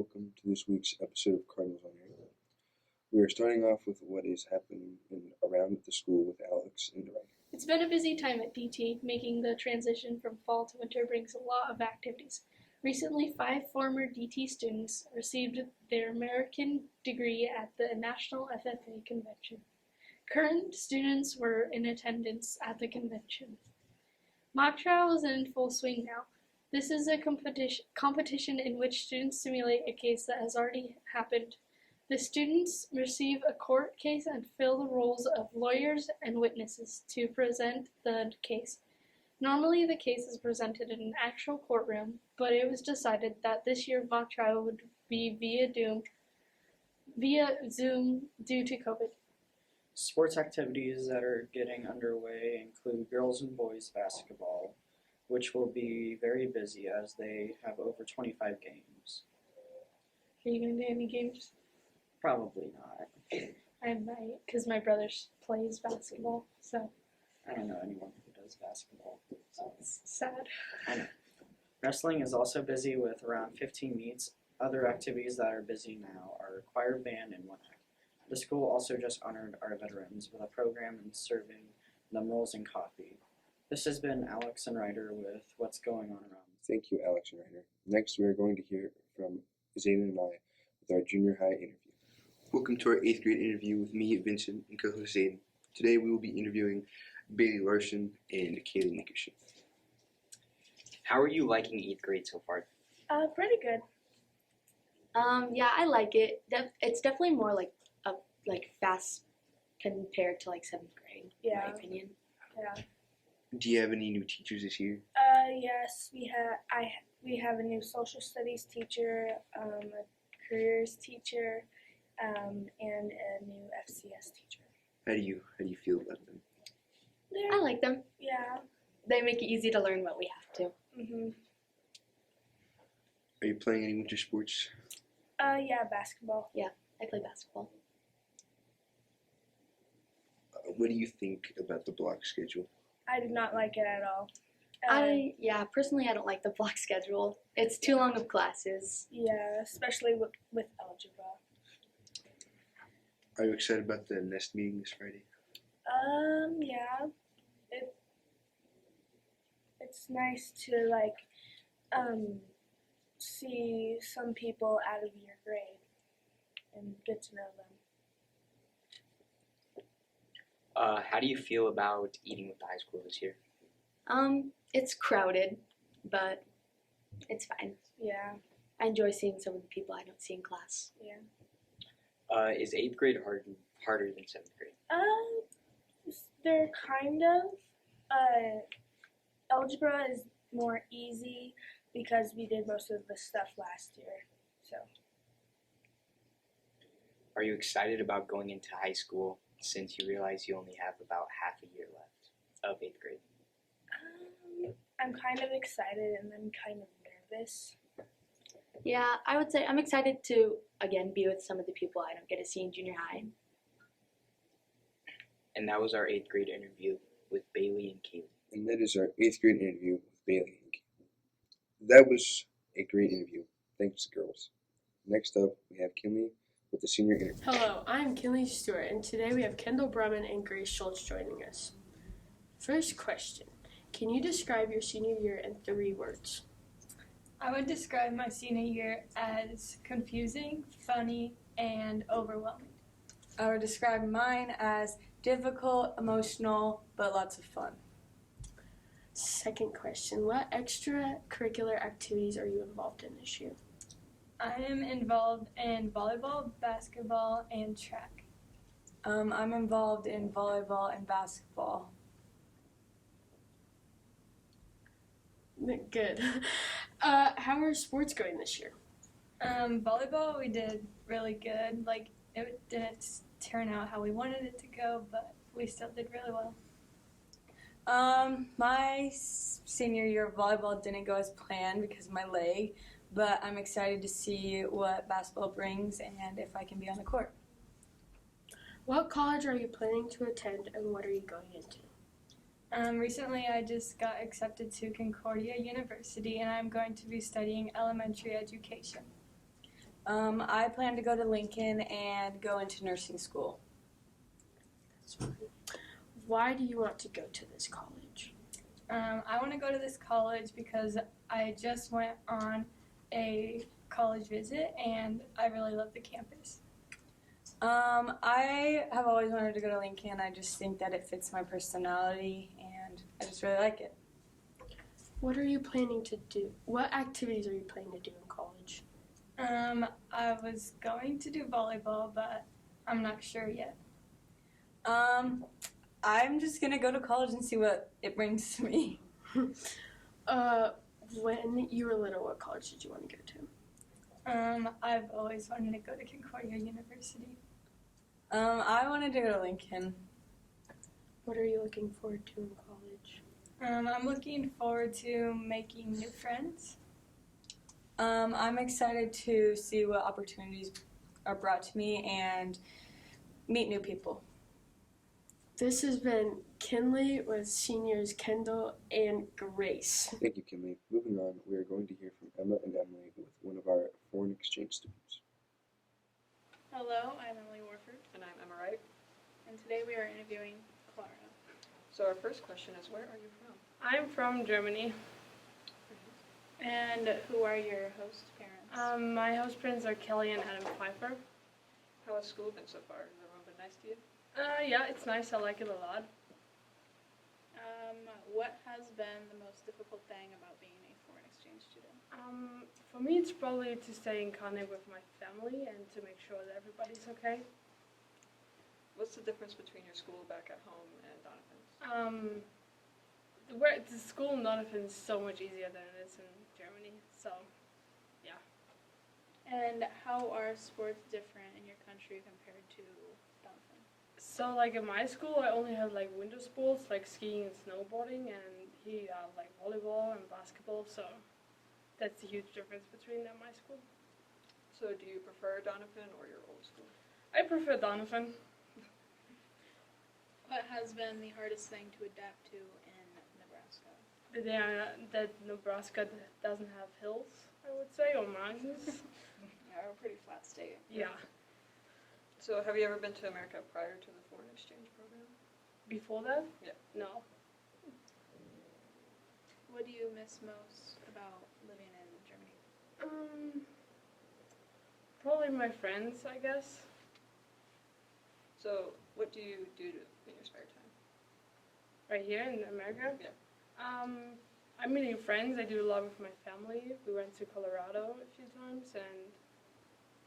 welcome to this week's episode of Cardinal On Air. We are starting off with what is happening around the school with Alex and Ryan. It's been a busy time at DT. Making the transition from fall to winter brings a lot of activities. Recently, 5 former DT students received their American degree at the National FFA Convention. Current students were in attendance at the convention. Mock trial is in full swing now. This is a competition in which students simulate a case that has already happened. The students receive a court case and fill the roles of lawyers and witnesses to present the case. Normally, the case is presented in an actual courtroom, but it was decided that this year mock trial would be via Zoom due to COVID. Sports activities that are getting underway include girls and boys basketball, which will be very busy as they have over 25 games. Are you going to do any games? Probably not. I might, because my brother plays basketball, so I don't know anyone who does basketball. So. it's sad. I know. Wrestling is also busy with around 15 meets. Other activities that are busy now are choir band and one act. The school also just honored our veterans with a program and serving them rolls and coffee. This has been Alex and Ryder with what's going on around. Thank you, Alex and Ryder. Next, we are going to hear from Zayden and I with our junior high interview. Welcome to our 8th grade interview with me, Vincent, and co-host Zayden. Today, we will be interviewing Bailey Larson and Kaylee Nickerson. How are you liking 8th grade so far? Pretty good. Yeah, I like it. It's definitely more like fast compared to like 7th grade, in my opinion. Yeah. Do you have any new teachers this year? Yes, we have a new social studies teacher, a careers teacher, and a new FCS teacher. How do you feel about them? I like them. Yeah. They make it easy to learn what we have to. Mhm. Are you playing any winter sports? Yeah, basketball. I play basketball. What do you think about the block schedule? I do not like it at all. Personally, I don't like the block schedule. It's too long of classes. Yeah, especially with algebra. Are you excited about the Nest meeting this Friday? Yeah. It's nice to see some people out of your grade and get to know them. How do you feel about eating with the high school this year? It's crowded, but it's fine. Yeah. I enjoy seeing some of the people I don't see in class. Yeah. Is 8th grade harder than 7th grade? They're kind of. Algebra is more easy because we did most of the stuff last year. So. Are you excited about going into high school since you realize you only have about half a year left of 8th grade? I'm kind of excited and then kind of nervous. Yeah, I would say I'm excited to, again, be with some of the people I don't get to see in junior high. And that was our 8th grade interview with Bailey and Kaylee. And that is our 8th grade interview with Bailey and Kaylee. That was a great interview. Thanks, girls. Next up, we have Kinley with the senior interview. Hello, I'm Kinley Stewart, and today we have Kendall Brumman and Grace Schultz joining us. First question, can you describe your senior year in 3 words? I would describe my senior year as confusing, funny, and overwhelming. I would describe mine as difficult, emotional, but lots of fun. Second question, what extracurricular activities are you involved in this year? I am involved in volleyball, basketball, and track. I'm involved in volleyball and basketball. Good. How are sports going this year? Volleyball, we did really good. It didn't turn out how we wanted it to go, but we still did really well. My senior year of volleyball didn't go as planned because of my leg, but I'm excited to see what basketball brings and if I can be on the court. What college are you planning to attend and what are you going into? Recently, I just got accepted to Concordia University, and I'm going to be studying elementary education. I plan to go to Lincoln and go into nursing school. Why do you want to go to this college? I want to go to this college because I just went on a college visit and I really love the campus. I have always wanted to go to Lincoln. I just think that it fits my personality and I just really like it. What are you planning to do? What activities are you planning to do in college? I was going to do volleyball, but I'm not sure yet. I'm just gonna go to college and see what it brings to me. When you were little, what college did you want to go to? I've always wanted to go to Concordia University. I wanted to go to Lincoln. What are you looking forward to in college? I'm looking forward to making new friends. I'm excited to see what opportunities are brought to me and meet new people. This has been Kinley with seniors Kendall and Grace. Thank you, Kinley. Moving on, we are going to hear from Emma and Emily with one of our foreign exchange students. Hello, I'm Emily Warford. And I'm Emma Wright. And today we are interviewing Clara. So our first question is, where are you from? I'm from Germany. And who are your host parents? My host parents are Kelly and Adam Pfeiffer. How has school been so far? Has everyone been nice to you? Yeah, it's nice. I like it a lot. What has been the most difficult thing about being a foreign exchange student? For me, it's probably to stay in contact with my family and to make sure that everybody's okay. What's the difference between your school back at home and Donovan's? The school in Donovan is so much easier than it is in Germany, so yeah. And how are sports different in your country compared to Donovan? So like in my school, I only have like winter sports like skiing and snowboarding, and he like volleyball and basketball. So that's a huge difference between them and my school. So do you prefer Donovan or your old school? I prefer Donovan. What has been the hardest thing to adapt to in Nebraska? That Nebraska doesn't have hills, I would say, or mountains. Yeah, we're a pretty flat state. Yeah. So have you ever been to America prior to the foreign exchange program? Before that? Yeah. No. What do you miss most about living in Germany? Probably my friends, I guess. So what do you do in your spare time? Right here in America? Yeah. I'm meeting friends. I do a lot with my family. We went to Colorado a few times, and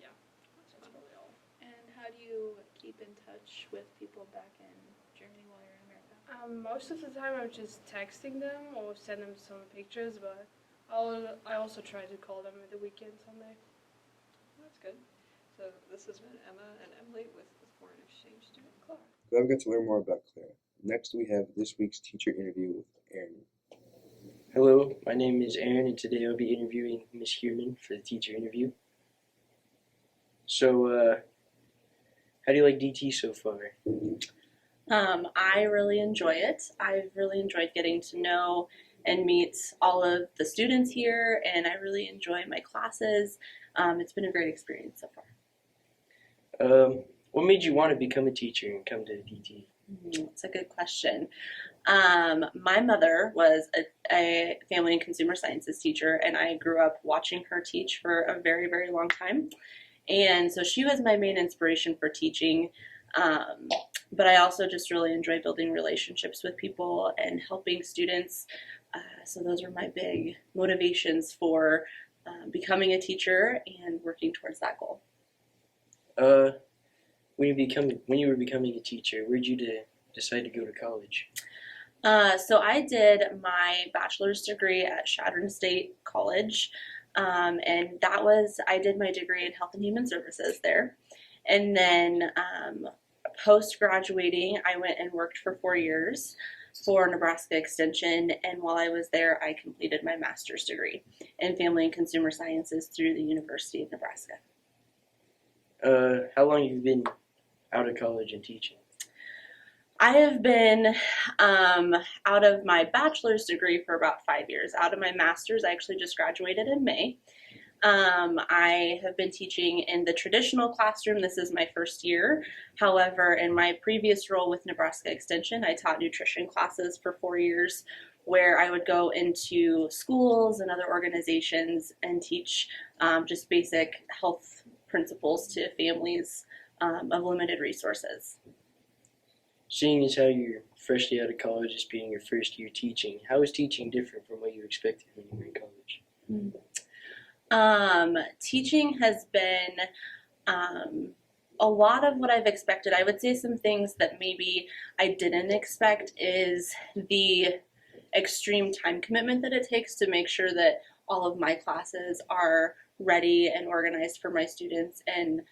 yeah, that's probably all. And how do you keep in touch with people back in Germany while you're in America? Most of the time I'm just texting them or send them some pictures, but I also try to call them at the weekend someday. That's good. So this has been Emma and Emily with the foreign exchange student Clara. Glad we got to learn more about Clara. Next, we have this week's teacher interview with Aaron. Hello, my name is Aaron, and today I'll be interviewing Miss Human for the teacher interview. So, how do you like DT so far? I really enjoy it. I've really enjoyed getting to know and meet all of the students here, and I really enjoy my classes. It's been a great experience so far. What made you want to become a teacher and come to DT? That's a good question. My mother was a family and consumer sciences teacher, and I grew up watching her teach for a very, very long time. And so she was my main inspiration for teaching. But I also just really enjoy building relationships with people and helping students. So those were my big motivations for becoming a teacher and working towards that goal. When you were becoming a teacher, where'd you decide to go to college? So I did my bachelor's degree at Chadron State College, and I did my degree in health and human services there. And then post-graduating, I went and worked for 4 years for Nebraska Extension, and while I was there, I completed my master's degree in family and consumer sciences through the University of Nebraska. How long have you been out of college and teaching? I have been out of my bachelor's degree for about 5 years. Out of my master's, I actually just graduated in May. I have been teaching in the traditional classroom. This is my first year. However, in my previous role with Nebraska Extension, I taught nutrition classes for 4 years, where I would go into schools and other organizations and teach just basic health principles to families of limited resources. Seeing as how you're freshly out of college, this being your first year teaching, how is teaching different from what you expected when you were in college? Teaching has been a lot of what I've expected. I would say some things that maybe I didn't expect is the extreme time commitment that it takes to make sure that all of my classes are ready and organized for my students, and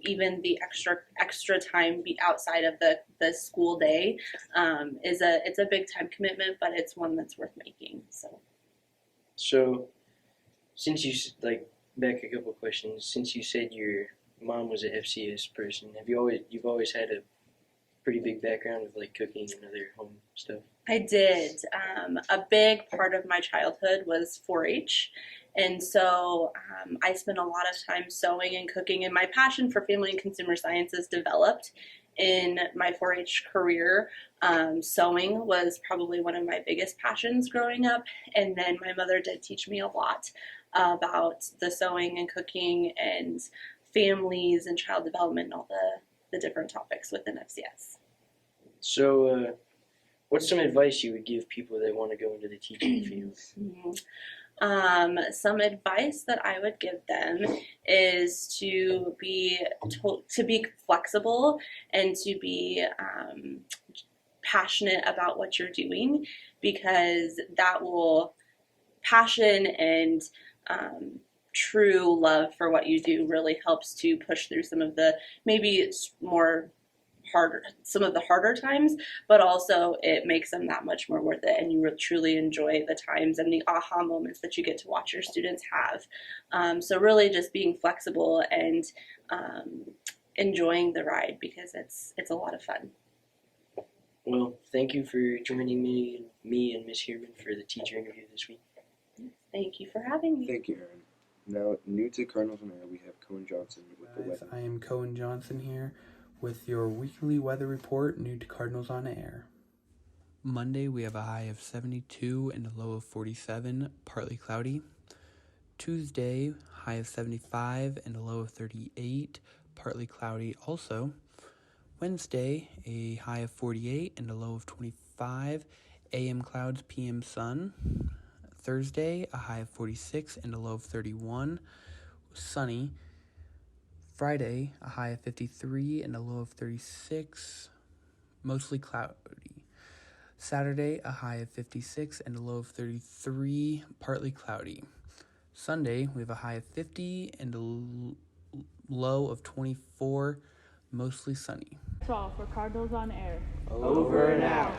even the extra time outside of the school day it's a big time commitment, but it's one that's worth making. So since you, back a couple questions, since you said your mom was an FCS person, you've always had a pretty big background with cooking and other home stuff? I did. A big part of my childhood was 4-H. And so I spent a lot of time sewing and cooking, and my passion for family and consumer sciences developed in my 4-H career. Sewing was probably one of my biggest passions growing up, and then my mother did teach me a lot about the sewing and cooking and families and child development and all the different topics within FCS. So what's some advice you would give people that want to go into the teaching field? Some advice that I would give them is to be flexible and to be passionate about what you're doing, because that will passion and true love for what you do really helps to push through some of the harder times, but also it makes them that much more worth it, and you truly enjoy the times and the aha moments that you get to watch your students have. So really just being flexible and enjoying the ride, because it's a lot of fun. Well, thank you for joining me and Miss Human for the teacher interview this week. Thank you for having me. Thank you, Aaron. Now, new to Cardinals On Air, we have Cohen Johnson with the weather. I am Cohen Johnson here with your weekly weather report, new to Cardinals On Air. Monday, we have a high of 72 and a low of 47, partly cloudy. Tuesday, high of 75 and a low of 38, partly cloudy also. Wednesday, a high of 48 and a low of 25, AM clouds, PM sun. Thursday, a high of 46 and a low of 31, sunny. Friday, a high of 53 and a low of 36, mostly cloudy. Saturday, a high of 56 and a low of 33, partly cloudy. Sunday, we have a high of 50 and a low of 24, mostly sunny. That's all for Cardinals On Air. Over and out.